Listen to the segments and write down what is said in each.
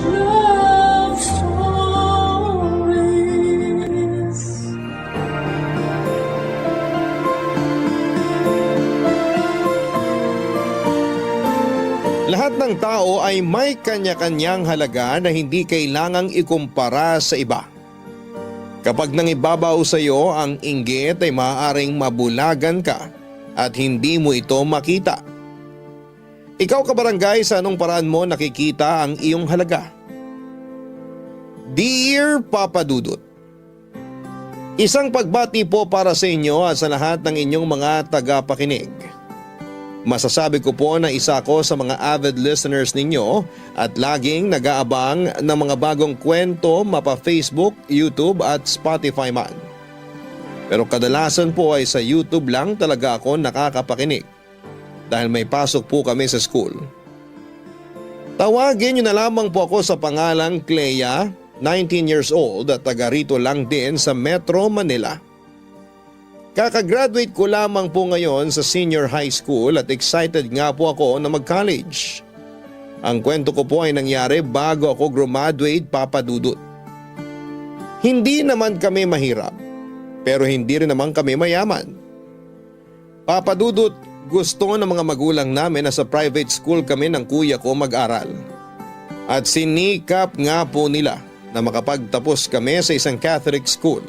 love stories. Lahat ng tao ay may kanya-kanyang halaga na hindi kailangang ikumpara sa iba. Kapag nangibabaw sa iyo ang inggit ay maaaring mabulagan ka at hindi mo ito makita. Ikaw kabarangay, sa anong paraan mo nakikita ang iyong halaga? Dear Papa Dudut, isang pagbati po para sa inyo at sa lahat ng inyong mga tagapakinig. Masasabi ko po na isa ako sa mga avid listeners ninyo at laging nag-aabang ng mga bagong kwento mapa Facebook, YouTube at Spotify man. Pero kadalasan po ay sa YouTube lang talaga ako nakakapakinig dahil may pasok po kami sa school. Tawagin niyo na lamang po ako sa pangalang Clea, 19 years old at taga rito lang din sa Metro Manila. Kakagraduate ko lamang po ngayon sa senior high school at excited nga po ako na mag-college. Ang kwento ko po ay nangyari bago ako graduate, Papa Dudut. Hindi naman kami mahirap, pero hindi rin naman kami mayaman. Papa Dudut, gusto ng mga magulang namin na sa private school kami ng kuya ko mag-aral. At sinikap nga po nila na makapagtapos kami sa isang Catholic school.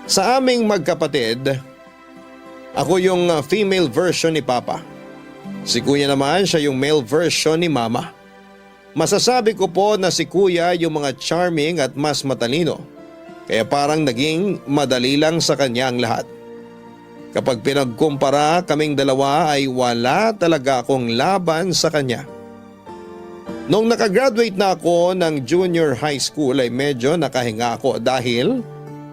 Sa aming magkapatid, ako yung female version ni Papa. Si Kuya naman siya yung male version ni Mama. Masasabi ko po na si Kuya yung mga charming at mas matalino, kaya parang naging madali lang sa kanya ang lahat. Kapag pinagkumpara kaming dalawa ay wala talaga akong laban sa kanya. Nung nakagraduate na ako ng junior high school ay medyo nakahinga ako dahil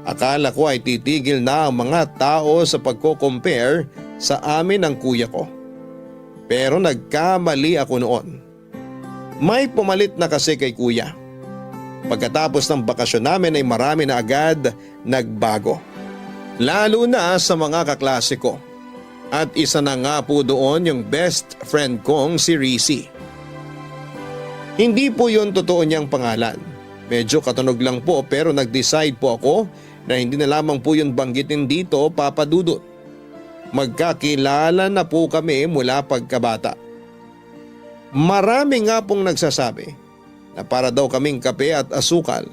akala ko ay titigil na ang mga tao sa pagko-compare sa amin ng kuya ko. Pero nagkamali ako noon. May pumalit na kasi kay kuya. Pagkatapos ng bakasyon namin ay marami na agad nagbago. Lalo na sa mga kaklase ko. At isa na nga po doon yung best friend kong si Rizzy. Hindi po yun totoo niyang pangalan. Medyo katunog lang po pero nag-decide po ako na hindi na lamang po yun banggitin dito, Papa Dudut. Magkakilala na po kami mula pagkabata. Marami nga pong nagsasabi na para daw kaming kape at asukal.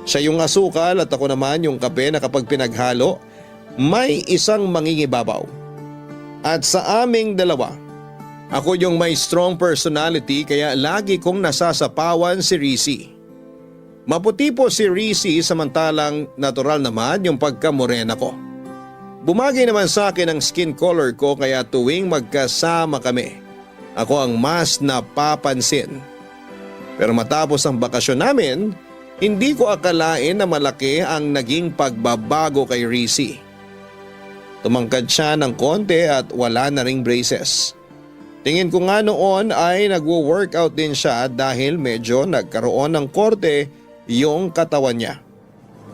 Siya yung asukal at ako naman yung kape na kapag pinaghalo, may isang mangingibabaw. At sa aming dalawa, ako yung may strong personality kaya lagi kong nasasapawan si Rizzy. Maputi po si Rizzy samantalang natural naman yung pagkamorena ko. Bumagay naman sa akin ang skin color ko kaya tuwing magkasama kami, ako ang mas napapansin. Pero matapos ang bakasyon namin, hindi ko akalain na malaki ang naging pagbabago kay Rizzy. Tumangkad siya ng konti at wala na ring braces. Tingin ko nga noon ay nagwo-workout din siya dahil medyo nagkaroon ng korte yung katawan niya.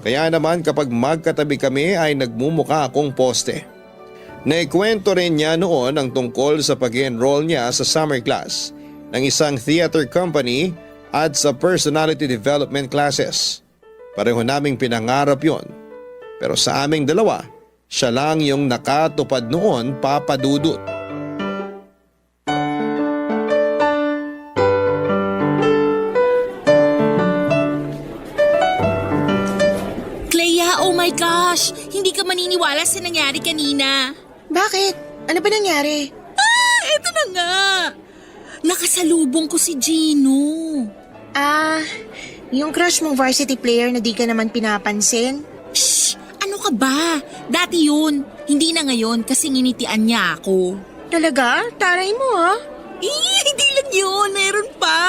Kaya naman kapag magkatabi kami ay nagmumukha akong poste. Naikwento rin niya noon ang tungkol sa pag-enroll niya sa summer class ng isang theater company at sa personality development classes. Pareho naming pinangarap yon. Pero sa aming dalawa, siya lang yung nakatupad noon, Papa Dudut. Oh my gosh! Hindi ka maniniwala sa nangyari kanina. Bakit? Ano ba nangyari? Eto na nga! Nakasalubong ko si Gino. Yung crush mong varsity player na di ka naman pinapansin? Shh! Ano ka ba? Dati yun. Hindi na ngayon kasi nginitian niya ako. Talaga? Taray mo ha? Hindi lang yun. Meron pa.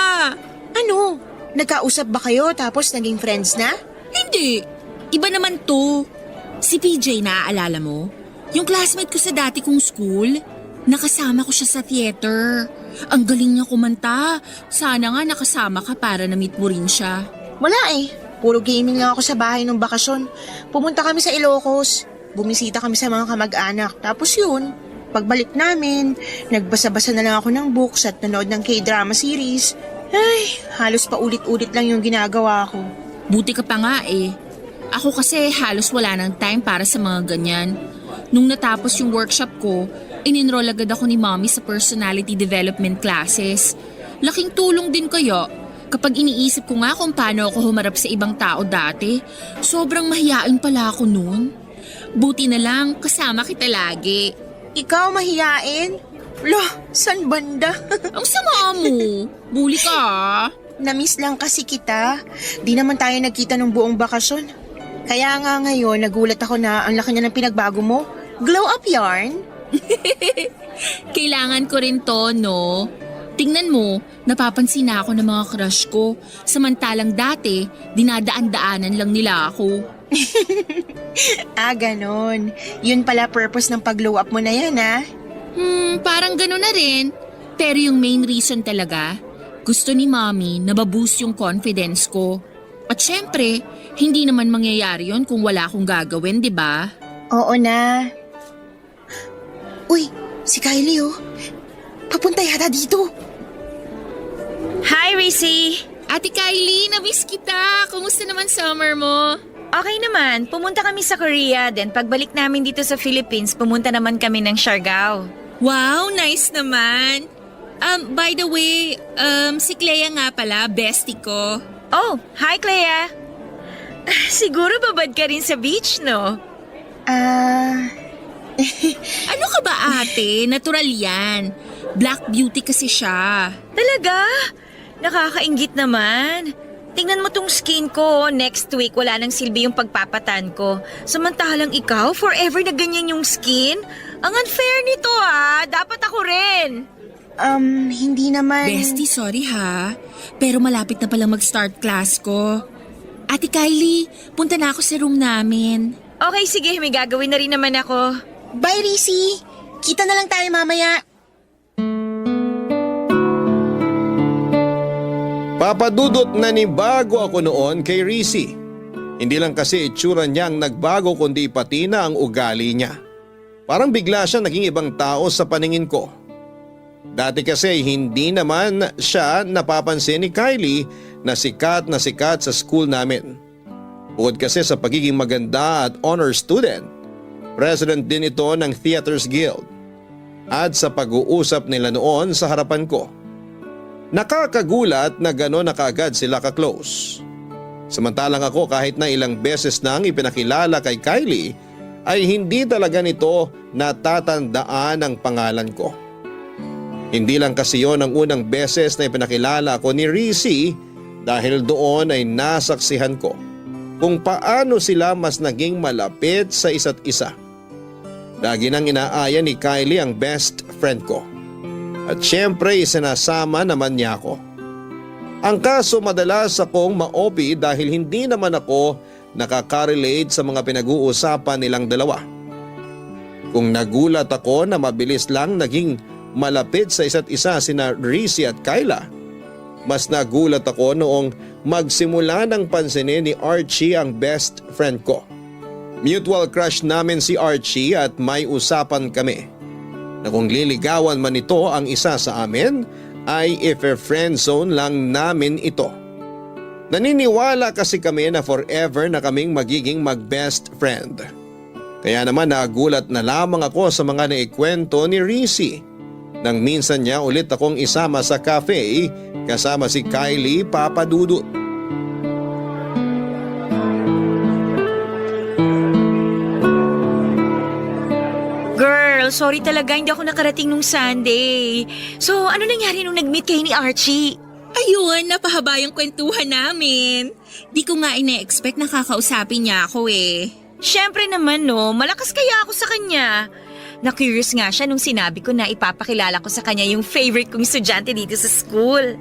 Ano? Nagkausap ba kayo tapos naging friends na? Hindi. Iba naman to. Si PJ, naaalala mo? Yung classmate ko sa dati kong school. Nakasama ko siya sa theater. Ang galing niya kumanta. Sana nga nakasama ka para na-meet mo rin siya. Wala eh. Puro gaming lang ako sa bahay nung bakasyon. Pumunta kami sa Ilocos. Bumisita kami sa mga kamag-anak. Tapos yun, pagbalik namin, nagbasa-basa na lang ako ng books at nanood ng K-drama series. Ay, halos pa ulit-ulit lang yung ginagawa ko. Buti ka pa nga eh. Ako kasi halos wala ng time para sa mga ganyan. Nung natapos yung workshop ko, in-enroll agad ako ni Mommy sa personality development classes. Laking tulong din kaya. Kapag iniisip ko nga kung paano ako humarap sa ibang tao dati, sobrang mahiyain pala ako noon. Buti na lang kasama kita lagi. Ikaw mahiyain? Loh, san banda? Ang sama mo. Bully ka ah. Namiss lang kasi kita. Di naman tayo nagkita ng buong bakasyon. Kaya nga ngayon, nagulat ako na ang laki na ng pinagbago mo. Glow up yarn? Kailangan ko rin to, no? Tingnan mo, napapansin na ako ng mga crush ko. Samantalang dati, dinadaan-daanan lang nila ako. Ah, ganon. Yun pala purpose ng pag-glow up mo na yan, ah. Parang gano'n na rin. Pero yung main reason talaga, gusto ni Mommy na maboost yung confidence ko. At syempre, hindi naman mangyayari yon kung wala akong gagawin, di ba? Oo na. Uy, si Kylie oh. Papunta yata dito. Hi, Rissy! Ate Kylie, na-miss kita. Kumusta naman summer mo? Okay naman, pumunta kami sa Korea, then pagbalik namin dito sa Philippines, pumunta naman kami ng Siargao. Wow, nice naman. By the way, si Clea nga pala, bestie ko. Oh, hi Clea! Siguro babad ka rin sa beach, no? Ano ka ba ate? Natural yan. Black beauty kasi siya. Talaga? Nakakainggit naman. Tingnan mo tong skin ko, next week wala nang silbi yung pagpapatan ko. Samantalang ikaw, forever na ganyan yung skin? Ang unfair nito ah, dapat ako rin. Hindi naman. Bestie, sorry ha. Pero malapit na palang mag-start class ko. Ate Kylie, punta na ako sa room namin. Okay, sige, may gagawin na rin naman ako. Bye, Rissy. Kita na lang tayo mamaya. Papadudot na ni bago ako noon kay Rissy. Hindi lang kasi itsura niya ang nagbago kundi pati na ang ugali niya. Parang bigla siya naging ibang tao sa paningin ko. Dati kasi hindi naman siya napapansin ni Kylie na sikat sa school namin. Bukod kasi sa pagiging maganda at honor student, president din ito ng Theaters Guild. At sa pag-uusap nila noon sa harapan ko, nakakagulat na gano'n na kaagad sila ka-close. Samantalang ako kahit na ilang beses nang ipinakilala kay Kylie ay hindi talaga nito natatandaan ang pangalan ko. Hindi lang kasi yon ang unang beses na ipinakilala ko ni Rissy dahil doon ay nasaksihan ko kung paano sila mas naging malapit sa isa't isa. Lagi nang inaaya ni Kylie ang best friend ko. At syempre isinasama naman niya ako. Ang kaso madalas akong ma-OP dahil hindi naman ako nakaka-relate sa mga pinag-uusapan nilang dalawa. Kung nagulat ako na mabilis lang naging malapit sa isa't isa sina Rissy at Kyla, mas nagulat ako noong magsimula ng pansinin ni Archie ang best friend ko. Mutual crush namin si Archie at may usapan kami na kung liligawan man ito ang isa sa amin ay if-friend zone lang namin ito. Naniniwala kasi kami na forever na kaming magiging mag-best friend. Kaya naman nagulat na lamang ako sa mga naikwento ni Rissy nang minsan niya ulit akong isama sa cafe kasama si Kylie Papadudut. Girl, sorry talaga, hindi ako nakarating nung Sunday. So, ano nangyari nung nag-meet kayo ni Archie? Ayun, napahaba yung kwentuhan namin. Di ko nga ina-expect na kakausapin niya ako eh. Siyempre naman no, malakas kaya ako sa kanya. Na-curious nga siya nung sinabi ko na ipapakilala ko sa kanya yung favorite kong estudyante dito sa school.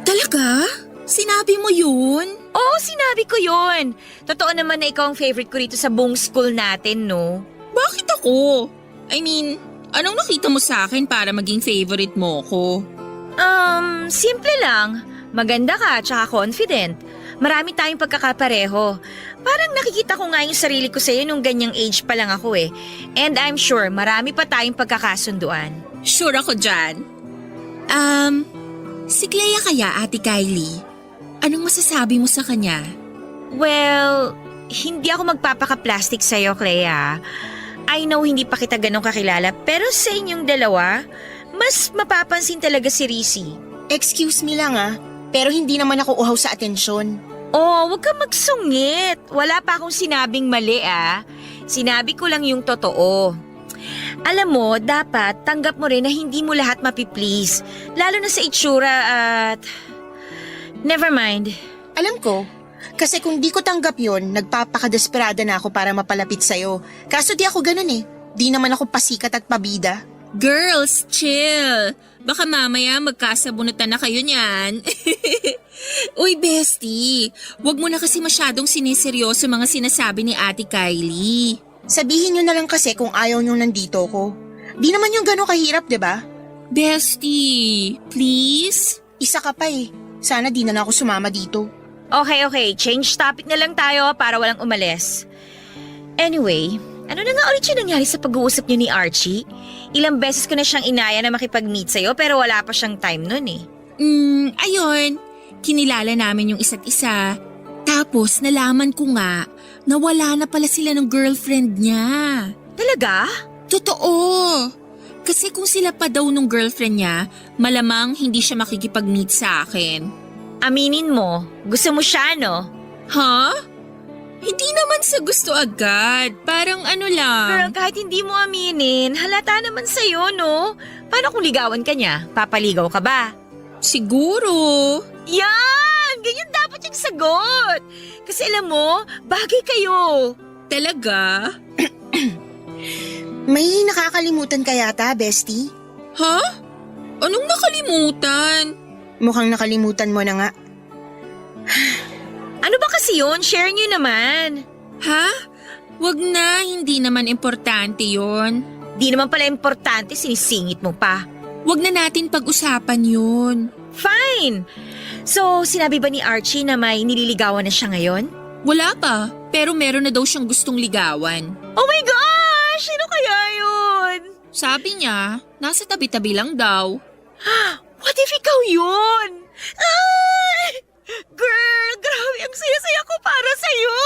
Talaga? Sinabi mo yun? Oo, sinabi ko yun. Totoo naman na ikaw ang favorite ko dito sa buong school natin, no? Bakit ako? I mean, anong nakita mo sa akin para maging favorite mo ko? Simple lang. Maganda ka, tsaka confident. Marami tayong pagkakapareho. Parang nakikita ko nga yung sarili ko sa'yo nung ganyang age pa lang ako eh. And I'm sure marami pa tayong pagkakasunduan. Sure ako dyan. Si Clea kaya, Ate Kylie? Anong masasabi mo sa kanya? Well, hindi ako magpapaka-plastic sa'yo, Clea. I know hindi pa kita ganun kakilala, pero sa inyong dalawa, mas mapapansin talaga si Rizzy. Excuse me lang pero hindi naman ako uhaw sa atensyon. Oh, wag kang magsungit. Wala pa akong sinabing mali Sinabi ko lang yung totoo. Alam mo, dapat tanggap mo rin na hindi mo lahat mapiplease. Lalo na sa itsura at... Never mind. Alam ko, kasi kung di ko tanggap yon, nagpapakadesperada na ako para mapalapit sa'yo. Kaso di ako ganun Di naman ako pasikat at pabida. Girls, chill. Baka mamaya magkasabunutan na kayo niyan. Uy, bestie, wag mo na kasi masyadong siniseryoso mga sinasabi ni Ate Kylie. Sabihin nyo na lang kasi kung ayaw nyo nandito ko. Di naman yung gano'ng kahirap, diba? Bestie, please? Isa ka pa Sana di na ako sumama dito. Okay. Change topic na lang tayo para walang umalis. Anyway, ano na nga ulit yung nangyari sa pag-uusap niyo ni Archie? Ilang beses ko na siyang inaya na makipag-meet sa'yo pero wala pa siyang time nun Ayun. Kinilala namin yung isa't isa. Tapos nalaman ko nga na wala na pala sila ng girlfriend niya. Talaga? Totoo. Kasi kung sila pa daw nung girlfriend niya, malamang hindi siya makikipag-meet sa akin. Aminin mo, gusto mo siya, no? Ha? Hindi naman sa gusto agad. Parang ano lang. Girl, kahit hindi mo aminin, halata naman sa'yo, no? Paano kung ligawan ka niya? Papaligaw ka ba? Siguro. Yan! Ganyan dapat yung sagot! Kasi alam mo, bagay kayo. Talaga? May nakakalimutan ka yata, bestie? Ha? Anong nakalimutan? Mukhang nakalimutan mo na nga. Ano ba kasi yun? Share niyo naman. Ha? Wag na, hindi naman importante yon. Di naman pala importante, sinisingit mo pa. Wag na natin pag-usapan yun. Fine! So, sinabi ba ni Archie na may nililigawan na siya ngayon? Wala pa, pero meron na daw siyang gustong ligawan. Oh my gosh! Sino kaya yun? Sabi niya, nasa tabi-tabi lang daw. What if ikaw yun? Ay! Girl, grabe ang saya-saya ko para sa'yo!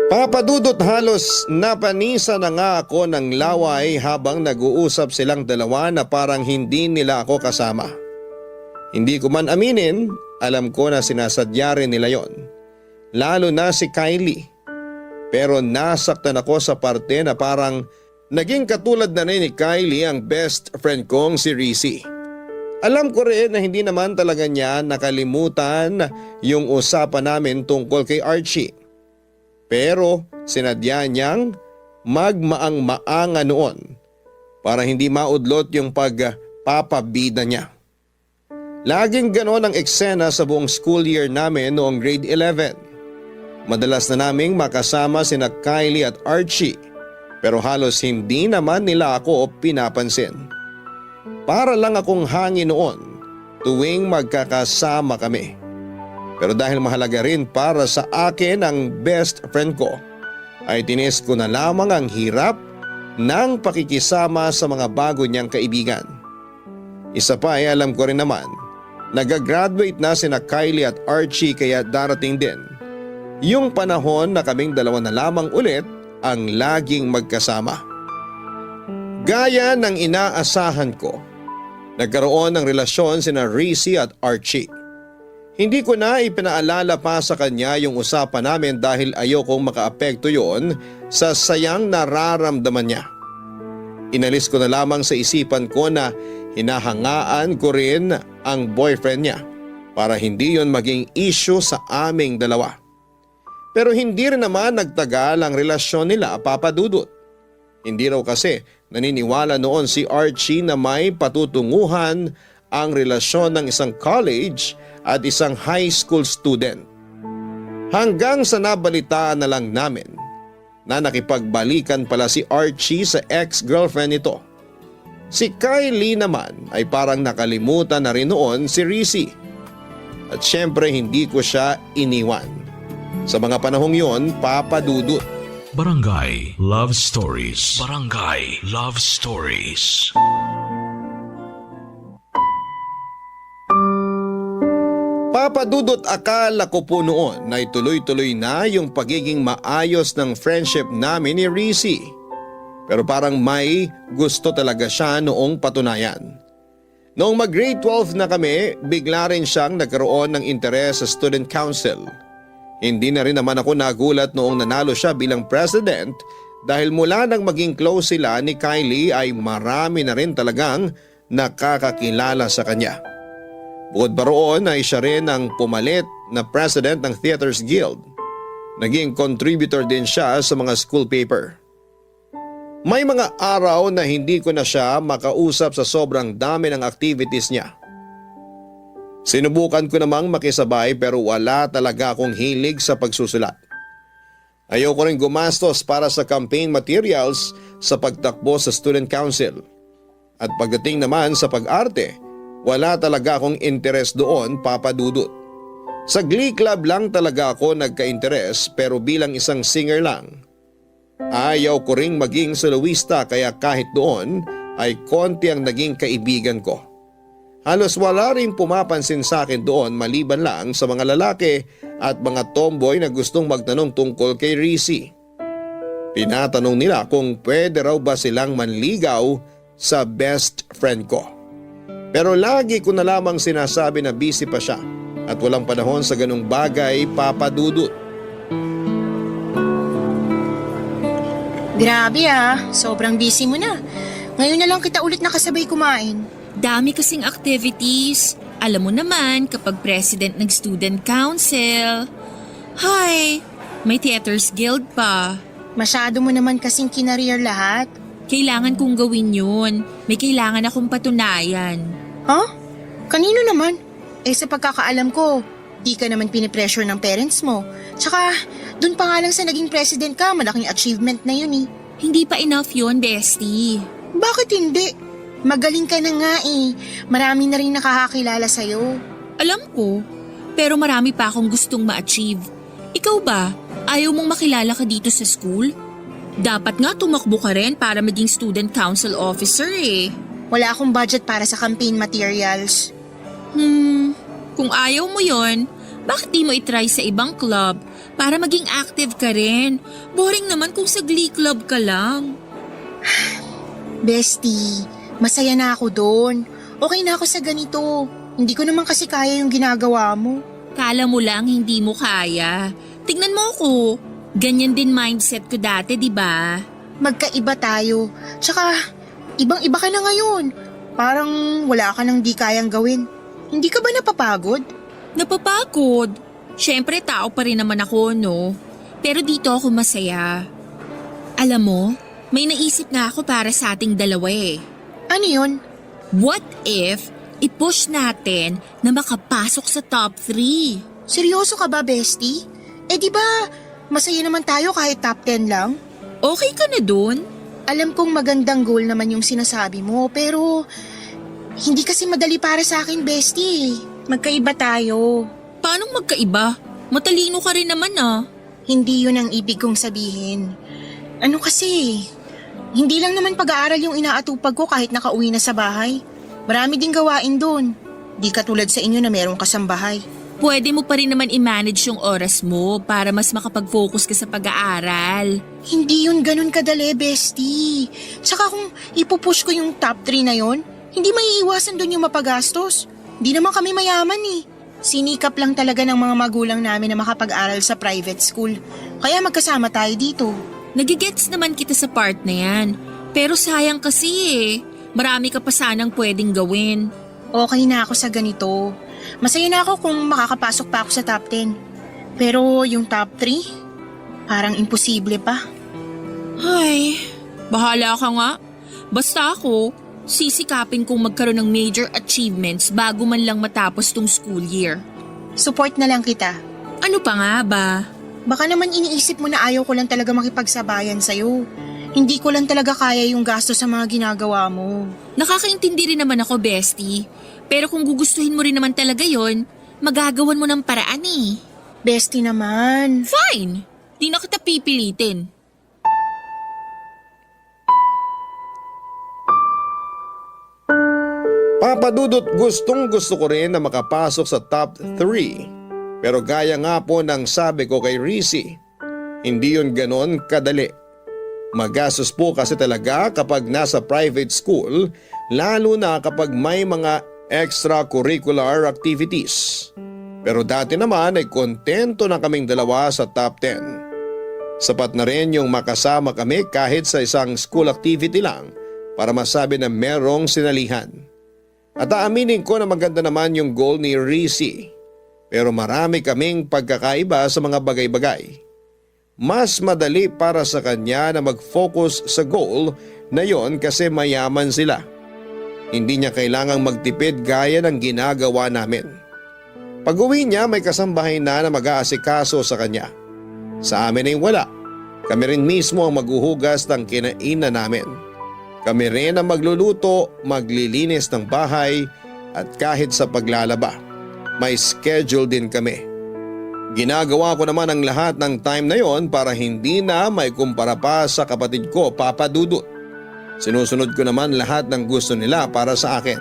Papadudot halos napanisa na nga ako ng laway habang nag-uusap silang dalawa na parang hindi nila ako kasama. Hindi ko man aminin, alam ko na sinasadya rin nila yon. Lalo na si Kylie. Pero nasaktan ako sa parte na parang naging katulad na rin ni Kylie ang best friend kong si Rizzy. Alam ko rin na hindi naman talaga niya nakalimutan yung usapan namin tungkol kay Archie. Pero sinadya niyang magmaang-maanga noon para hindi maudlot yung pagpapabida niya. Laging ganon ang eksena sa buong school year namin noong grade 11. Madalas na naming makasama sina Kylie at Archie pero halos hindi naman nila ako pinapansin. Para lang akong hangin noon tuwing magkakasama kami. Pero dahil mahalaga rin para sa akin ang best friend ko, ay tinis ko na lamang ang hirap ng pakikisama sa mga bago niyang kaibigan. Isa pa ay alam ko rin naman, nag-graduate na sina Kylie at Archie kaya darating din yung panahon na kaming dalawa na lamang ulit ang laging magkasama. Gaya ng inaasahan ko, nagkaroon ng relasyon sina Rizzy at Archie. Hindi ko na ipinaalala pa sa kanya yung usapan namin dahil ayokong makaapekto yon sa sayang nararamdaman niya. Inalis ko na lamang sa isipan ko na hinahangaan ko rin ang boyfriend niya para hindi yon maging issue sa aming dalawa. Pero hindi rin naman nagtagal ang relasyon nila, Papa Dudut. Hindi raw kasi naniniwala noon si Archie na may patutunguhan ang relasyon ng isang college at isang high school student. Hanggang sa nabalitaan na lang namin na nakipagbalikan pala si Archie sa ex-girlfriend nito. Si Kylie naman ay parang nakalimutan na rin noon si Rizzy. At syempre hindi ko siya iniwan. Sa mga panahong yon, Papa Dudut, Barangay Love Stories. Barangay Love Stories. Papadudot, akala ko po noon na ituloy-tuloy na yung pagiging maayos ng friendship namin ni Rizzy. Pero parang may gusto talaga siya noong patunayan. Noong mag-grade 12 na kami, bigla rin siyang nagkaroon ng interes sa student council. Hindi na rin naman ako nagulat noong nanalo siya bilang president dahil mula nang maging close sila ni Kylie ay marami na rin talagang nakakakilala sa kanya. Bukod pa roon ay siya rin ang pumalit na president ng Theaters Guild. Naging contributor din siya sa mga school paper. May mga araw na hindi ko na siya makausap sa sobrang dami ng activities niya. Sinubukan ko namang makisabay pero wala talaga akong hilig sa pagsusulat. Ayoko rin gumastos para sa campaign materials sa pagtakbo sa student council. At pagdating naman sa pag-arte, wala talaga akong interes doon, Papa Dudut. Sa Glee Club lang talaga ako nagka-interes pero bilang isang singer lang. Ayaw ko ring maging soloista kaya kahit doon ay konti ang naging kaibigan ko. Halos wala rin pumapansin sa akin doon maliban lang sa mga lalaki at mga tomboy na gustong magtanong tungkol kay Rizzy. Tinatanong nila kung pwede raw ba silang manligaw sa best friend ko. Pero lagi ko na lamang sinasabi na busy pa siya at walang panahon sa ganung bagay, Papa Dudut. Grabe sobrang busy mo na. Ngayon na lang kita ulit nakasabay kumain. Dami kasing activities. Alam mo naman kapag president ng student council. Hi, may Theaters Guild pa. Masyado mo naman kasing kinareer lahat. Kailangan kong gawin yun. May kailangan akong patunayan. Huh? Kanino naman? Sa pagkakaalam ko, di ka naman pinipressure ng parents mo. Tsaka, dun pa nga lang sa naging president ka, malaking achievement na yun eh. Hindi pa enough yun, bestie. Bakit hindi? Magaling ka na nga eh. Marami na rin nakakakilala sa'yo. Alam ko, pero marami pa akong gustong ma-achieve. Ikaw ba, ayaw mong makilala ka dito sa school? Dapat nga tumakbo ka rin para maging student council officer eh. Wala akong budget para sa campaign materials. Kung ayaw mo yon, bakit di mo itry sa ibang club para maging active ka rin? Boring naman kung sa Glee Club ka lang. Bestie, masaya na ako doon. Okay na ako sa ganito. Hindi ko naman kasi kaya yung ginagawa mo. Kala mo lang hindi mo kaya. Tignan mo ako. Ganyan din mindset ko dati, di ba? Magkaiba tayo. Tsaka, ibang-iba ka na ngayon. Parang wala ka nang di kayang gawin. Hindi ka ba napapagod? Napapagod. Siyempre tao pa rin naman ako, no? Pero dito ako masaya. Alam mo, may naisip nga ako para sa ating dalawa eh. Ano yun? What if i-push natin na makapasok sa top 3? Seryoso ka ba, bestie? Di ba, masaya naman tayo kahit top 10 lang? Okay ka na dun? Alam kong magandang goal naman yung sinasabi mo, pero hindi kasi madali para sa akin, bestie. Magkaiba tayo. Paanong magkaiba? Matalino ka rin naman ah. Hindi yun ang ibig kong sabihin. Ano kasi, hindi lang naman pag-aaral yung inaatupag ko kahit nakauwi na sa bahay. Marami ding gawain doon. Di katulad sa inyo na merong kasambahay. Pwede mo pa rin naman i-manage yung oras mo para mas makapag-focus ka sa pag-aaral. Hindi yun ganun kadali, bestie. Saka kung ipupush ko yung top 3 na yon, hindi maiiwasan doon yung mapagastos. Hindi naman kami mayaman eh. Sinikap lang talaga ng mga magulang namin na makapag-aral sa private school. Kaya magkasama tayo dito. Nagigets naman kita sa part na yan. Pero sayang kasi eh. Marami ka pa sanang pwedeng gawin. Okay na ako sa ganito. Masaya na ako kung makakapasok pa ako sa top 10. Pero yung top 3, parang imposible pa. Ay, bahala ka nga. Basta ako, sisikapin kong magkaroon ng major achievements bago man lang matapos tong school year. Support na lang kita. Ano pa nga ba? Baka naman iniisip mo na ayaw ko lang talaga makipagsabayan sa'yo. Hindi ko lang talaga kaya yung gasto sa mga ginagawa mo. Nakakaintindi rin naman ako, bestie. Pero kung gugustuhin mo rin naman talaga yon, magagawan mo ng paraan eh. Bestie naman. Fine! Di na kita pipilitin. Papa Dudut, gustong gusto ko rin na makapasok sa top 3. Pero gaya nga po ng sabi ko kay Rizzy, hindi yun ganon kadali. Magastos po kasi talaga kapag nasa private school, lalo na kapag may mga extracurricular activities. Pero dati naman ay kontento na kaming dalawa sa top 10. Sapat na rin yung makasama kami kahit sa isang school activity lang para masabi na merong sinalihan. At aaminin ko na maganda naman yung goal ni Rizzy. Pero marami kaming pagkakaiba sa mga bagay-bagay. Mas madali para sa kanya na mag-focus sa goal na yon kasi mayaman sila. Hindi niya kailangang magtipid gaya ng ginagawa namin. Pag-uwi niya may kasambahay na mag-aasikaso sa kanya. Sa amin ay wala. Kami rin mismo ang maghuhugas ng kinainan namin. Kami rin ang magluluto, maglilinis ng bahay at kahit sa paglalaba. May schedule din kami. Ginagawa ko naman ang lahat ng time na yon para hindi na may kumpara pa sa kapatid ko, Papa Dudut. Sinusunod ko naman lahat ng gusto nila para sa akin.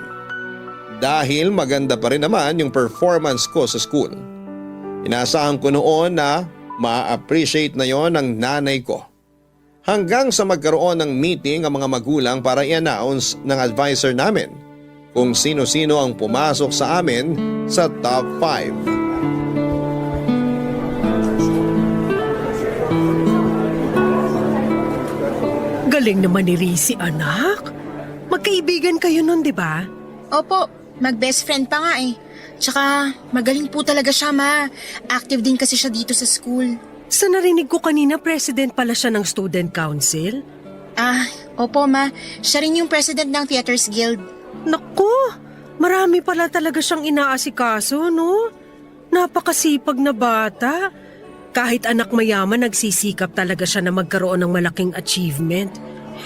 Dahil maganda pa rin naman yung performance ko sa school. Inaasahan ko noon na ma-appreciate na yon ng nanay ko. Hanggang sa magkaroon ng meeting ang mga magulang para i-announce ng advisor namin kung sino-sino ang pumasok sa amin sa top 5. Galing naman ni Rizzy, anak. Magkaibigan kayo nun, di ba? Opo, mag-best friend pa nga eh. Tsaka magaling po talaga siya, ma. Active din kasi siya dito sa school. Sa narinig ko kanina, president pala siya ng student council. Opo, ma. Siya rin yung president ng Theaters Guild. Naku, marami pala talaga siyang inaasikaso, no? Napakasipag na bata. Kahit anak mayaman, nagsisikap talaga siya na magkaroon ng malaking achievement.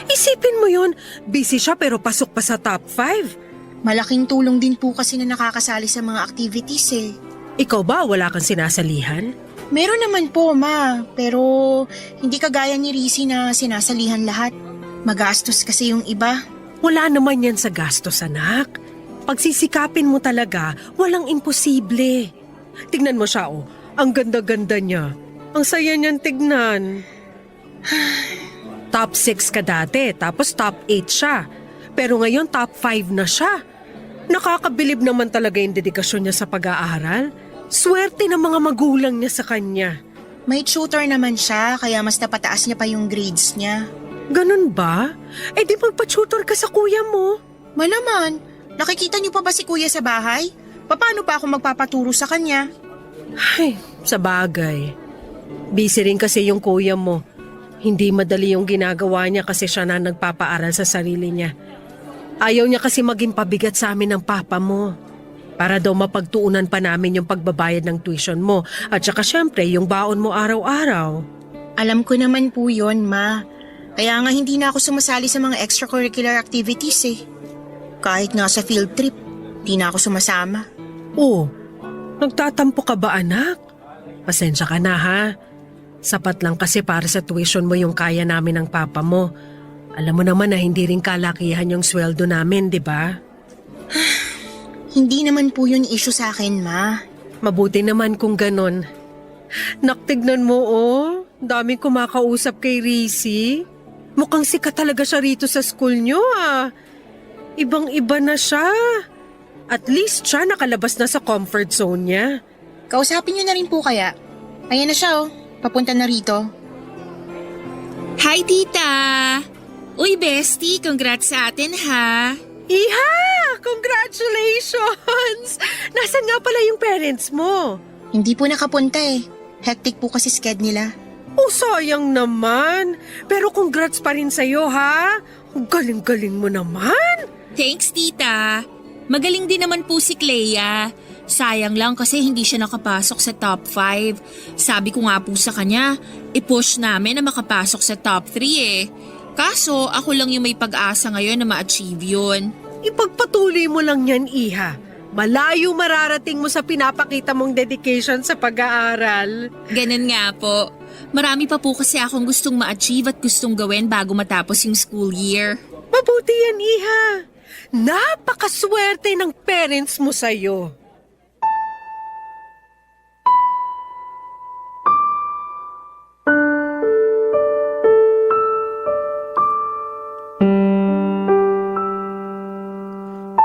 Isipin mo yun, busy siya pero pasok pa sa top 5. Malaking tulong din po kasi na nakakasali sa mga activities eh. Ikaw ba, wala kang sinasalihan? Meron naman po, ma. Pero hindi kagaya ni Rizzy na sinasalihan lahat. Magastos kasi yung iba. Wala naman yan sa gastos, anak. Pagsisikapin mo talaga, walang imposible. Tignan mo siya, oh. Ang ganda-ganda niya. Ang saya niyan tignan. Top 6 ka dati, tapos top 8 siya. Pero ngayon top 5 na siya. Nakakabilib naman talaga yung dedikasyon niya sa pag-aaral. Swerte ng mga magulang niya sa kanya. May tutor naman siya, kaya mas napataas niya pa yung grades niya. Ganun ba? Eh di magpa-tutor ka sa kuya mo. Malaman, nakikita niyo pa ba si kuya sa bahay? Paano pa ako magpapaturo sa kanya? Ay, sa bagay. Busy rin kasi yung kuya mo. Hindi madali yung ginagawa niya kasi siya na nagpapaaral sa sarili niya. Ayaw niya kasi maging pabigat sa amin ng papa mo. Para daw mapagtuunan pa namin yung pagbabayad ng tuition mo at saka syempre yung baon mo araw-araw. Alam ko naman po yun, ma. Kaya nga hindi na ako sumasali sa mga extracurricular activities eh. Kahit nga sa field trip, di na ako sumasama. Oh, nagtatampo ka ba anak? Pasensya ka na ha. Sapat lang kasi para sa tuition mo yung kaya namin ng papa mo. Alam mo naman na hindi rin kalakihan yung sweldo namin, di ba? Hindi naman po yun issue sa akin, ma. Mabuti naman kung ganon. Naktignan mo oh, daming kumakausap kay Rizzy. Mukhang sikat talaga siya rito sa school nyo ah. Ibang-iba na siya. At least siya nakalabas na sa comfort zone niya. Kausapin niyo na rin po kaya. Ayan na siya oh, papunta na rito. Hi, tita! Uy, bestie, congrats sa atin ha! Iha! Congratulations! Nasaan nga pala yung parents mo? Hindi po nakapunta eh. Hectic po kasi schedule nila. Oh, sayang naman. Pero congrats pa rin sa'yo, ha? Ang galing-galing mo naman. Thanks, tita! Magaling din naman po si Clea. Sayang lang kasi hindi siya nakapasok sa top 5. Sabi ko nga po sa kanya, i-push namin na makapasok sa top 3 eh. Kaso ako lang yung may pag-asa ngayon na ma-achieve yun. Ipagpatuloy mo lang yan, Iha. Malayo mararating mo sa pinapakita mong dedication sa pag-aaral. Ganun nga po. Marami pa po kasi akong gustong ma-achieve at gustong gawin bago matapos yung school year. Mabuti yan, Iha. Napakaswerte ng parents mo sa'yo.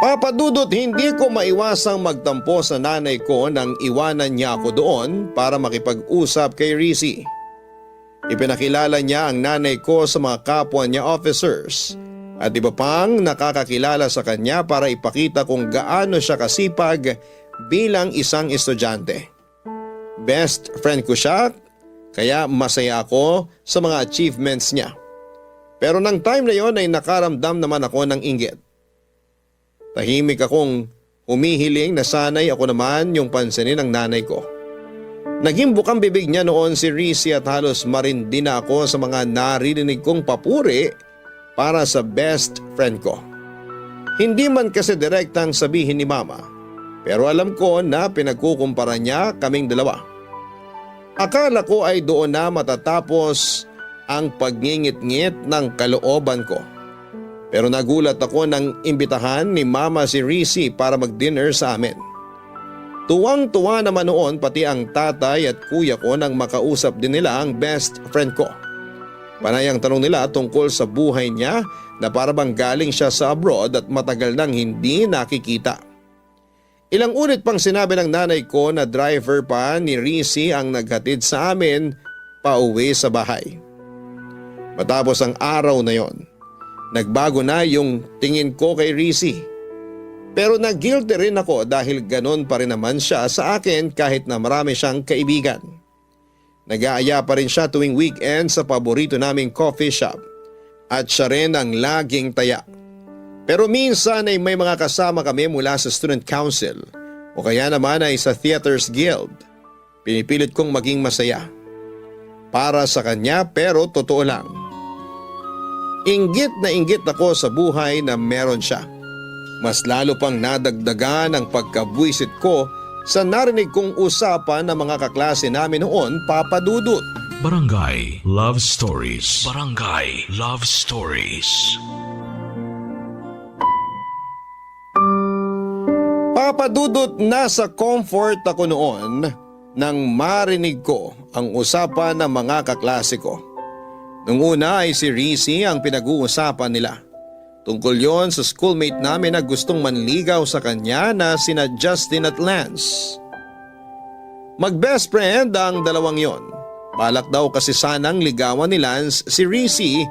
Papadudot, hindi ko maiwasang magtampo sa nanay ko nang iwanan niya ako doon para makipag-usap kay Rizzy. Ipinakilala niya ang nanay ko sa mga kapwa niya officers at iba pang nakakakilala sa kanya para ipakita kung gaano siya kasipag bilang isang estudyante. Best friend ko siya, kaya masaya ako sa mga achievements niya. Pero nang time na yon ay nakaramdam naman ako ng inggit. Tahimik akong humihiling na sanay ako naman yung pansinin ng nanay ko. Naging bukang bibig niya noon si Rizzy at halos marindi na ako sa mga naririnig kong papuri para sa best friend ko. Hindi man kasi direktang sabihin ni mama, pero alam ko na pinagkukumpara niya kaming dalawa. Akala ko ay doon na matatapos ang pagngingit-ngit ng kalooban ko. Pero nagulat ako nang imbitahan ni mama si Rizzy para mag-dinner sa amin. Tuwang-tuwa naman noon pati ang tatay at kuya ko nang makausap din nila ang best friend ko. Panay ang tanong nila tungkol sa buhay niya na parabang galing siya sa abroad at matagal nang hindi nakikita. Ilang ulit pang sinabi ng nanay ko na driver pa ni Rizzy ang naghatid sa amin pauwi sa bahay. Matapos ang araw na yon, nagbago na yung tingin ko kay Rizzy. Pero nag-guilty rin ako dahil ganon pa rin naman siya sa akin kahit na marami siyang kaibigan. Nag-aaya pa rin siya tuwing weekend sa paborito naming coffee shop at siya rin ang laging taya. Pero minsan ay may mga kasama kami mula sa student council o kaya naman ay sa theaters guild. Pinipilit kong maging masaya. Para sa kanya pero totoo lang. Inggit na inggit ako sa buhay na meron siya. Mas lalo pang nadagdagan ang pagkabwisit ko sa narinig kong usapan ng mga kaklase namin noon, Papa Dudut. Barangay Love Stories. Barangay Love Stories. Papa Dudut, nasa comfort ako noon nang marinig ko ang usapan ng mga kaklase ko. Nung una ay si Rizzy ang pinag-uusapan nila. Tungkol yon sa schoolmate namin na gustong manligaw sa kanya na sina Justin at Lance. Mag-best friend ang dalawang yon. Balak daw kasi sanang ligawan ni Lance si Rizzy,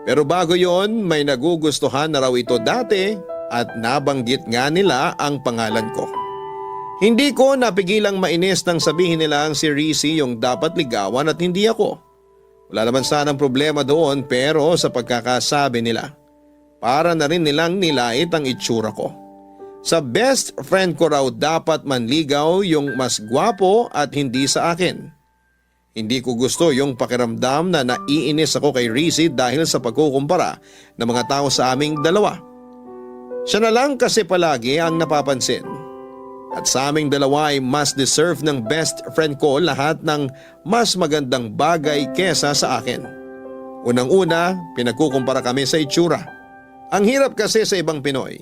pero bago yon may nagugustuhan na raw ito dati at nabanggit nga nila ang pangalan ko. Hindi ko napigilang mainis nang sabihin nila ang si Rizzy yung dapat ligawan at hindi ako. Wala naman sanang problema doon pero sa pagkakasabi nila, para na rin nilang nilait ang itsura ko. Sa best friend ko raw dapat manligaw yung mas gwapo at hindi sa akin. Hindi ko gusto yung pakiramdam na naiinis ako kay Rizzy dahil sa pagkukumpara ng mga tao sa aming dalawa. Siya na lang kasi palagi ang napapansin. At sa aming dalawa ay mas deserve ng best friend ko lahat ng mas magandang bagay kesa sa akin. Unang-una, pinagkukumpara kami sa itsura. Ang hirap kasi sa ibang Pinoy,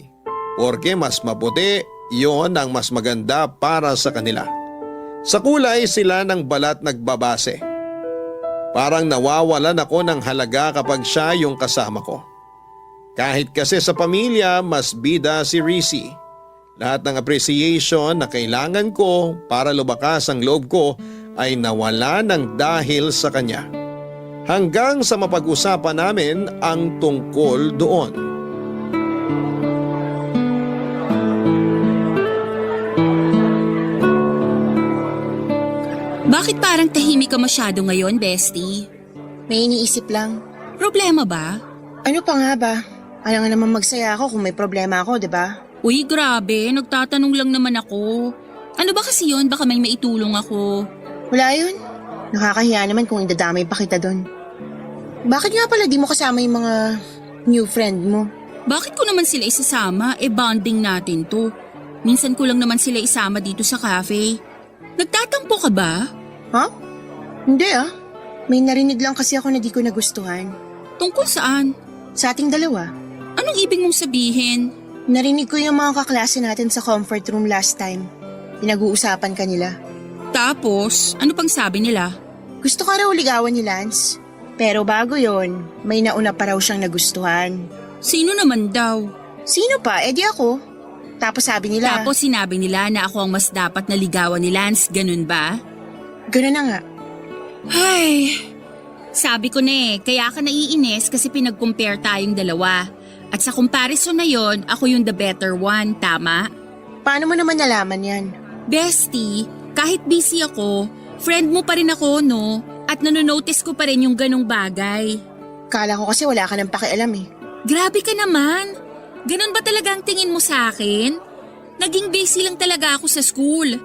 porque mas maputi, yon ang mas maganda para sa kanila. Sa kulay sila ng balat nagbabase. Parang nawawalan ako ng halaga kapag siya yung kasama ko. Kahit kasi sa pamilya, mas bida si Rizzy. Lahat ng appreciation na kailangan ko para lumakas ang loob ko ay nawala ng dahil sa kanya. Hanggang sa mapag-usapan namin ang tungkol doon. Bakit parang tahimik ka masyado ngayon, bestie? May iniisip lang. Problema ba? Ano pa nga ba? Alam nga naman magsaya ako kung may problema ako, di ba? Uy, grabe. Nagtatanong lang naman ako. Ano ba kasi yun? Baka may maitulong ako. Wala yun. Nakakahiya naman kung idadamay pa kita doon. Bakit nga pala di mo kasama yung mga new friend mo? Bakit ko naman sila isasama? Bonding natin to. Minsan ko lang naman sila isama dito sa cafe. Nagtatampo ka ba? Ha? Hindi ah. May narinig lang kasi ako na di ko nagustuhan. Tungkol saan? Sa ating dalawa. Anong ibig mong sabihin? Narinig ko yung mga kaklase natin sa comfort room last time. Pinag-uusapan ka nila. Tapos, ano pang sabi nila? Gusto ka raw ligawan ni Lance. Pero bago yon, may nauna pa raw siyang nagustuhan. Sino naman daw? Sino pa? Eh di ako. Tapos sabi nila, Tapos sinabi nila na ako ang mas dapat na ligawan ni Lance, ganun ba? gano'n na nga. Ay, sabi ko na kaya ka naiinis kasi pinag-compare tayong dalawa. At sa comparison na yon, ako yung the better one, tama? Paano mo naman nalaman yan? Bestie, kahit busy ako, friend mo pa rin ako, no? At nanonotice ko pa rin yung ganong bagay. Kala ko kasi wala ka nang pakialam eh. Grabe ka naman. Ganon ba talaga ang tingin mo sa akin? Naging busy lang talaga ako sa school.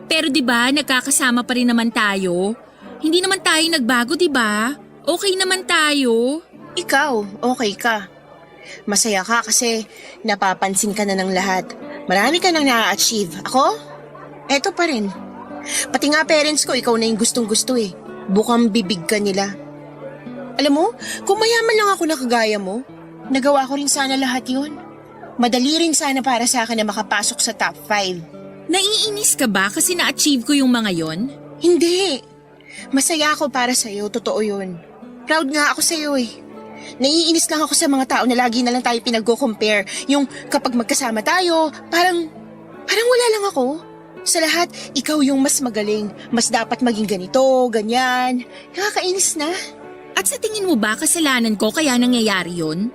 Pero 'di ba, nagkakasama pa rin naman tayo. Hindi naman tayo nagbago, 'di ba? Okay naman tayo. Ikaw, okay ka. Masaya ka kasi napapansin ka na ng lahat. Marami ka nang na-achieve. Ako? Eto pa rin. Pati nga parents ko, ikaw na yung gustong-gusto eh. Bukang bibig ka nila. Alam mo, kung mayaman lang ako na kagaya mo, nagawa ko rin sana lahat yun. Madali rin sana para sa akin na makapasok sa top 5. Naiinis ka ba kasi na-achieve ko yung mga yon? Hindi. Masaya ako para sa'yo, totoo yun. Proud nga ako sa'yo eh. Naiinis lang ako sa mga tao na lagi na lang tayo pinag-compare. Yung kapag magkasama tayo, parang wala lang ako. Sa lahat, ikaw yung mas magaling. Mas dapat maging ganito, ganyan. Nakakainis na. At sa tingin mo ba kasalanan ko kaya nangyayari yon?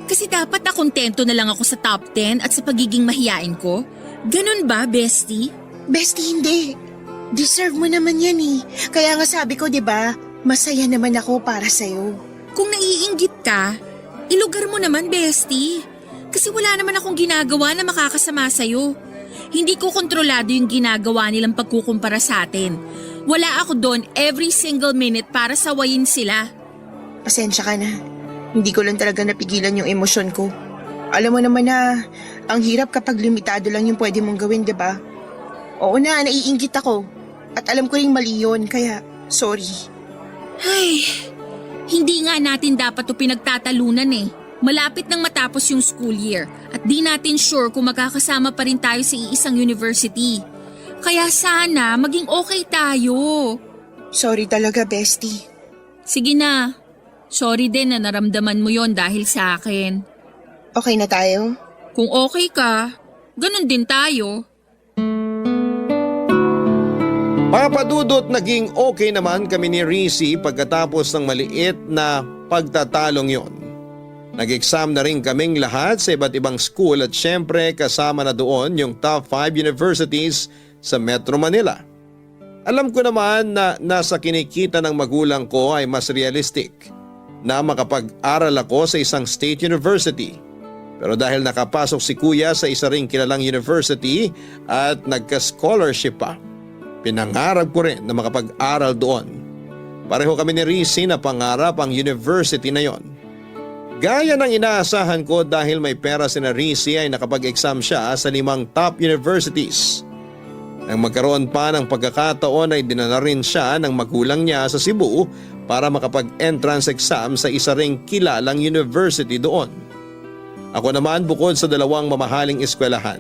Kasi dapat na kontento na lang ako sa top 10 at sa pagiging mahiyain ko. Ganun ba, bestie? Bestie, hindi. Deserve mo naman yan eh. Kaya nga sabi ko, di ba, masaya naman ako para sa'yo. Kung naiinggit ka, ilugar mo naman, bestie. Kasi wala naman akong ginagawa na makakasama sa'yo. Hindi ko kontrolado yung ginagawa nilang pagkukumpara sa atin. Wala ako doon every single minute para sawayin sila. Pasensya ka na. Hindi ko lang talaga napigilan yung emosyon ko. Alam mo naman na, ang hirap kapag limitado lang yung pwede mong gawin, di ba? Oo na, naiinggit ako. At alam ko ring mali yun, kaya sorry. Ay, hindi nga natin dapat ito pinagtatalunan eh. Malapit nang matapos yung school year at di natin sure kung magkakasama pa rin tayo sa iisang university. Kaya sana maging okay tayo. Sorry talaga, bestie. Sige na. Sorry din na naramdaman mo yon dahil sa akin. Okay na tayo? Kung okay ka, ganun din tayo. Papadudot, naging okay naman kami ni Rizzy pagkatapos ng maliit na pagtatalong yon. Nag-exam na rin kaming lahat sa iba't ibang school at syempre kasama na doon yung top 5 universities sa Metro Manila. Alam ko naman na nasa kinikita ng magulang ko ay mas realistic na makapag-aral ako sa isang state university. Pero dahil nakapasok si kuya sa isa ring kilalang university at nagka-scholarship pa, pinangarap ko rin na makapag-aral doon. Pareho kami ni Rizzy na pangarap ang university na yon. Gaya ng inaasahan ko dahil may pera si Rizzy ay nakapag-exam siya sa 5 top universities. Nang magkaroon pa ng pagkakataon ay dinala rin siya ng magulang niya sa Cebu para makapag-entrance exam sa isa ring kilalang university doon. Ako naman bukod sa 2 mamahaling eskwelahan.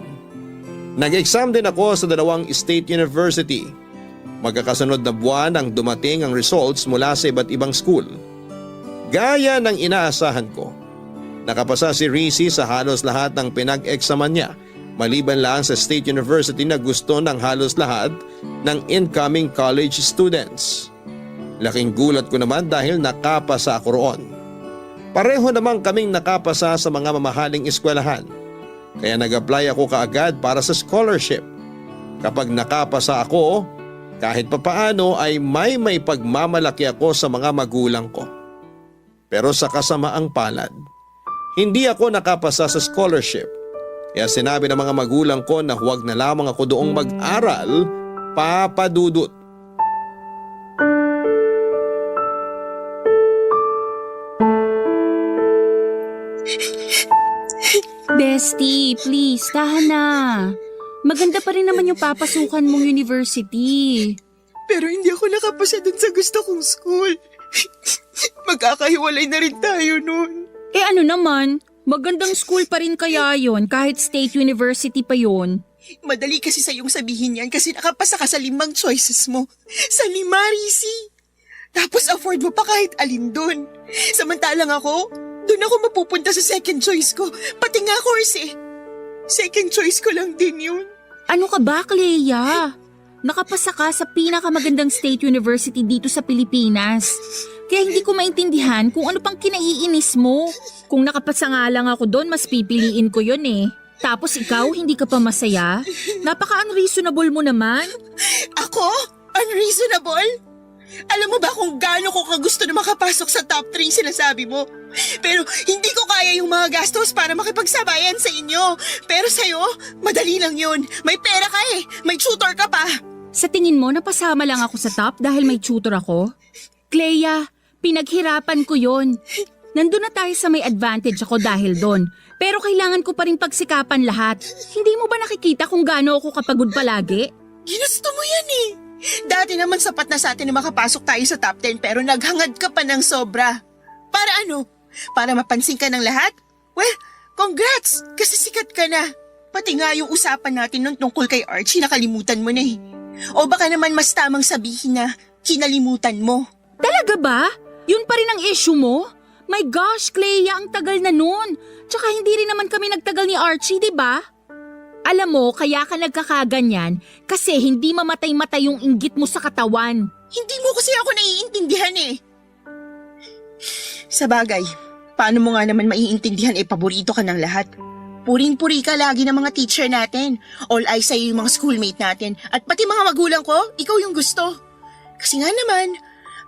Nag-exam din ako sa 2 state university. Magkakasunod na buwan ang dumating ang results mula sa iba't ibang school. Gaya ng inaasahan ko, nakapasa si Rizzy sa halos lahat ng pinag-examan niya, maliban lang sa State University na gusto ng halos lahat ng incoming college students. Laking gulat ko naman dahil nakapasa ako roon. Pareho namang kaming nakapasa sa mga mamahaling eskwelahan, kaya nag-apply ako kaagad para sa scholarship. Kapag nakapasa ako, kahit papaano ay may pagmamalaki ako sa mga magulang ko. Pero sa kasamaang palad, hindi ako nakapasa sa scholarship. Kaya sinabi ng mga magulang ko na huwag na lamang ako doong mag-aral, papadudot. Bestie, please, tahan na. Maganda pa rin naman yung papasukan mong university. Pero hindi ako nakapasa dun sa gusto kong school. Magkakahiwalay na rin tayo nun. Eh ano naman, Magandang school pa rin kaya yon kahit state university pa yon. Madali kasi sa'yong sabihin yan kasi nakapasa ka sa 5 choices mo. Sa 5, Risi. Tapos afford mo pa kahit alin dun. Samantalang ako, dun ako mapupunta sa second choice ko. Pati nga course eh. Second choice ko lang din yun. Ano ka ba, Clea? Nakapasa ka sa pinakamagandang state university dito sa Pilipinas. Kaya hindi ko maintindihan kung ano pang kinaiinis mo. Kung nakapasa nga lang ako doon, mas pipiliin ko yun eh. Tapos ikaw, hindi ka pa masaya? Napaka-unreasonable mo naman. Ako? Unreasonable? Alam mo ba kung gaano ko kagusto na makapasok sa top 3 sinasabi mo? Pero hindi ko kaya yung mga gastos para makipagsabayan sa inyo. Pero sa'yo, madali lang yun. May pera ka eh. May tutor ka pa. Sa tingin mo, napasama lang ako sa top dahil may tutor ako? Clea, pinaghirapan ko yon. Nandun na tayo sa may advantage ako dahil doon. Pero kailangan ko pa rin pagsikapan lahat. Hindi mo ba nakikita kung gaano ako kapagod palagi? Ginusto mo yan eh. Dati naman sapat na sa atin na makapasok tayo sa top 10 pero naghangad ka pa ng sobra. Para ano? Para mapansin ka ng lahat? Well, congrats! Kasi sikat ka na. Pati nga yung usapan natin nung tungkol kay Archie nakalimutan mo na eh. O baka naman mas tamang sabihin na kinalimutan mo. Talaga ba? Yun pa rin ang issue mo? My gosh, Clea, ang tagal na nun. Tsaka hindi rin naman kami nagtagal ni Archie, di ba? Alam mo, kaya ka nagkakaganyan kasi hindi mamatay-matay yung inggit mo sa katawan. Hindi mo kasi ako naiintindihan eh. Sa bagay, paano mo nga naman maiintindihan paborito ka ng lahat? Puring-puri ka lagi ng mga teacher natin. All eyes sa'yo yung mga schoolmate natin. At pati mga magulang ko, ikaw yung gusto. Kasi nga naman,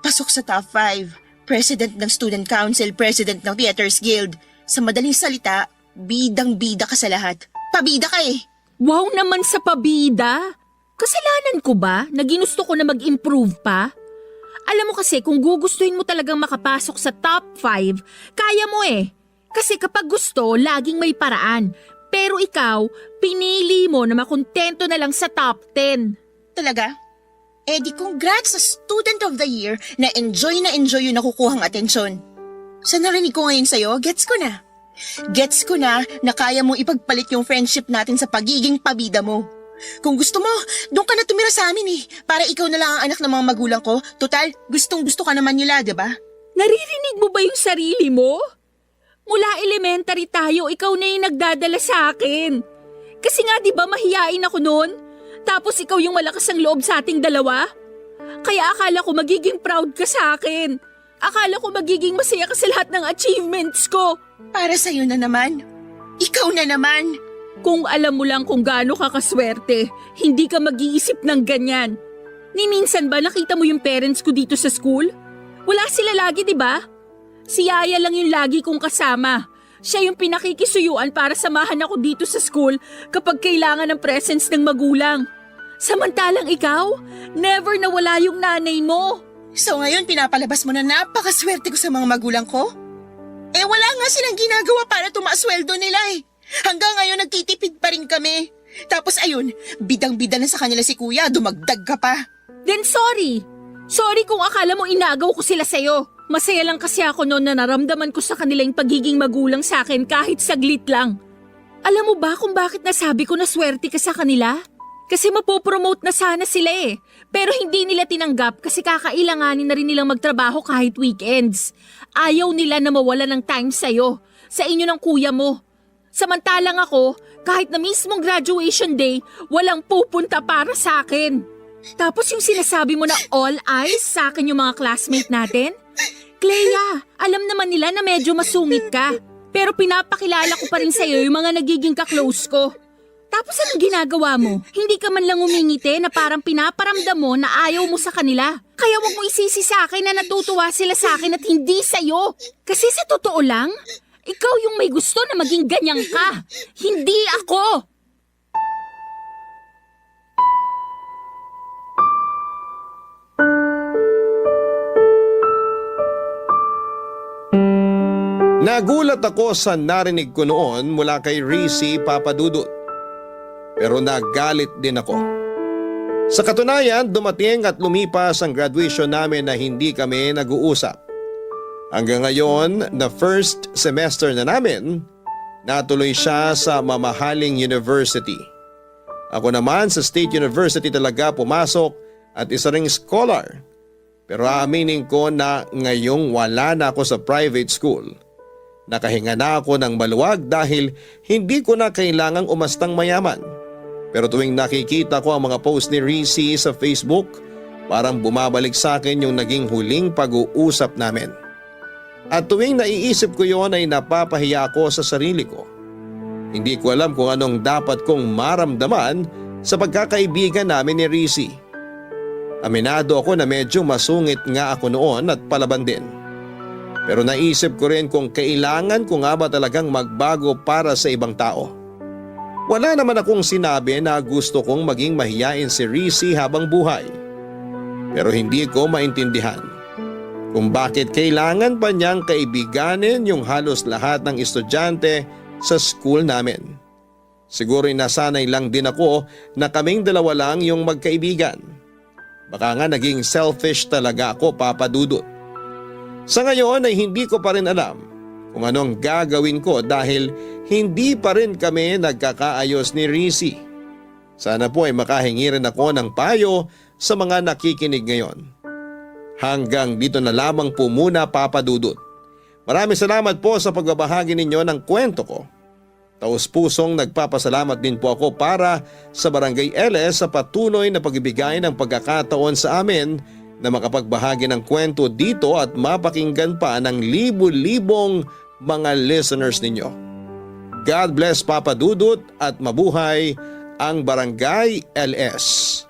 pasok sa top 5. President ng Student Council, President ng Theaters Guild. Sa madaling salita, bidang-bida ka sa lahat. Pabida ka eh. Wow naman sa pabida! Kasalanan ko ba na ginusto ko na mag-improve pa? Alam mo kasi kung gugustuhin mo talagang makapasok sa top 5, kaya mo eh. Kasi kapag gusto, laging may paraan. Pero ikaw, pinili mo na makontento na lang sa top 10. Talaga? Di congrats sa Student of the Year na enjoy yung nakukuhang atensyon. Sa narinig ko ngayon sa'yo, gets ko na. Gets ko na kaya mong ipagpalit yung friendship natin sa pagiging pabida mo. Kung gusto mo, doon ka na tumira sa amin eh. Para ikaw na lang ang anak ng mga magulang ko. Total, gustong-gusto ka naman nila, diba? Naririnig mo ba yung sarili mo? Mula elementary tayo, ikaw na yung nagdadala sa akin. Kasi nga di ba mahiyain ako noon? Tapos ikaw yung malakas ang loob sa ating dalawa? Kaya akala ko magiging proud ka sa akin. Akala ko magiging masaya ka sa lahat ng achievements ko. Para sa'yo na naman. Ikaw na naman. Kung alam mo lang kung gaano ka kaswerte, hindi ka mag-iisip ng ganyan. Ni minsan ba nakita mo yung parents ko dito sa school? Wala sila lagi, di ba? Si Yaya lang yung lagi kong kasama. Siya yung pinakikisuyuan para samahan ako dito sa school kapag kailangan ng presence ng magulang. Samantalang ikaw, never nawala yung nanay mo. So ngayon pinapalabas mo na napakaswerte ko sa mga magulang ko? Wala nga silang ginagawa para tumaasweldo nila eh. Hanggang ngayon nagtitipid pa rin kami. Tapos ayun, bidang-bida na sa kanila si kuya, dumagdag ka pa. Then sorry. Sorry kung akala mo inagaw ko sila sa'yo. Masaya lang kasi ako noon na naramdaman ko sa kanila yung pagiging magulang sa akin kahit saglit lang. Alam mo ba kung bakit nasabi ko na swerte ka sa kanila? Kasi mapopromote na sana sila eh. Pero hindi nila tinanggap kasi kakailanganin na rin nilang magtrabaho kahit weekends. Ayaw nila na mawala ng time sa'yo, sa inyo ng kuya mo. Samantalang ako, kahit na mismong graduation day, walang pupunta para sa akin. Tapos yung sinasabi mo na all eyes sa akin yung mga classmate natin? Clea, alam naman nila na medyo masungit ka. Pero pinapakilala ko pa rin sa'yo yung mga nagiging ka-close ko. Tapos anong ginagawa mo? Hindi ka man lang umingiti na parang pinaparamdam mo na ayaw mo sa kanila. Kaya wag mo isisi sa akin na natutuwa sila sa akin at hindi sa'yo. Kasi sa totoo lang, ikaw yung may gusto na maging ganyan ka. Hindi ako. Nagulat ako sa narinig ko noon mula kay Risi Papadudut. Pero nagalit din ako. Sa katunayan, dumating at lumipas ang graduation namin na hindi kami nag-uusap. Hanggang ngayon, na first semester na namin, Natuloy siya sa mamahaling university. Ako naman sa State University talaga pumasok at isa ring scholar. Pero aaminin ko na ngayong wala na ako sa private school. Nakahinga na ako ng maluwag dahil hindi ko na kailangang umastang mayaman. Pero tuwing nakikita ko ang mga post ni Rizzy sa Facebook, parang bumabalik sa akin yung naging huling pag-uusap namin. At tuwing naiisip ko yon ay napapahiya ako sa sarili ko. Hindi ko alam kung anong dapat kong maramdaman sa pagkakaibigan namin ni Rizzy. Aminado ako na medyo masungit nga ako noon at palaban din. Pero naisip ko rin kung kailangan ko nga ba talagang magbago para sa ibang tao. Wala naman akong sinabi na gusto kong maging mahiyain si Rizzy habang buhay. Pero hindi ko maintindihan kung bakit kailangan pa niyang kaibiganin yung halos lahat ng estudyante sa school namin. Siguro'y nasanay lang din ako na kaming dalawa lang yung magkaibigan. Baka nga naging selfish talaga ako, Papa Dudut. Sa ngayon ay hindi ko pa rin alam kung anong gagawin ko dahil hindi pa rin kami nagkakaayos ni Rizzy. Sana po ay makahingi rin ako ng payo sa mga nakikinig ngayon. Hanggang dito na lamang po muna, Papa Dudut. Maraming salamat po sa pagbabahagi ninyo ng kwento ko. Taos-pusong nagpapasalamat din po ako para sa Barangay LS sa patuloy na pagbibigay ng pagkakataon sa amin na makapagbahagi ng kwento dito at mapakinggan pa ng libu-libong mga listeners ninyo. God bless, Papa Dudut, at mabuhay ang Barangay LS.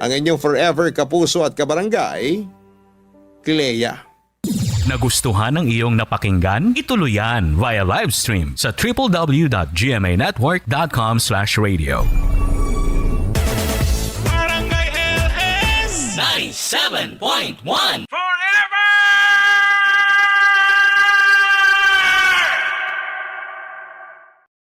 Ang inyong forever kapuso at kabarangay, Clea. Nagustuhan ng iyong napakinggan? Ituloy yan via live stream sa www.gmanetwork.com/radio. Barangay LS 97.1 Forever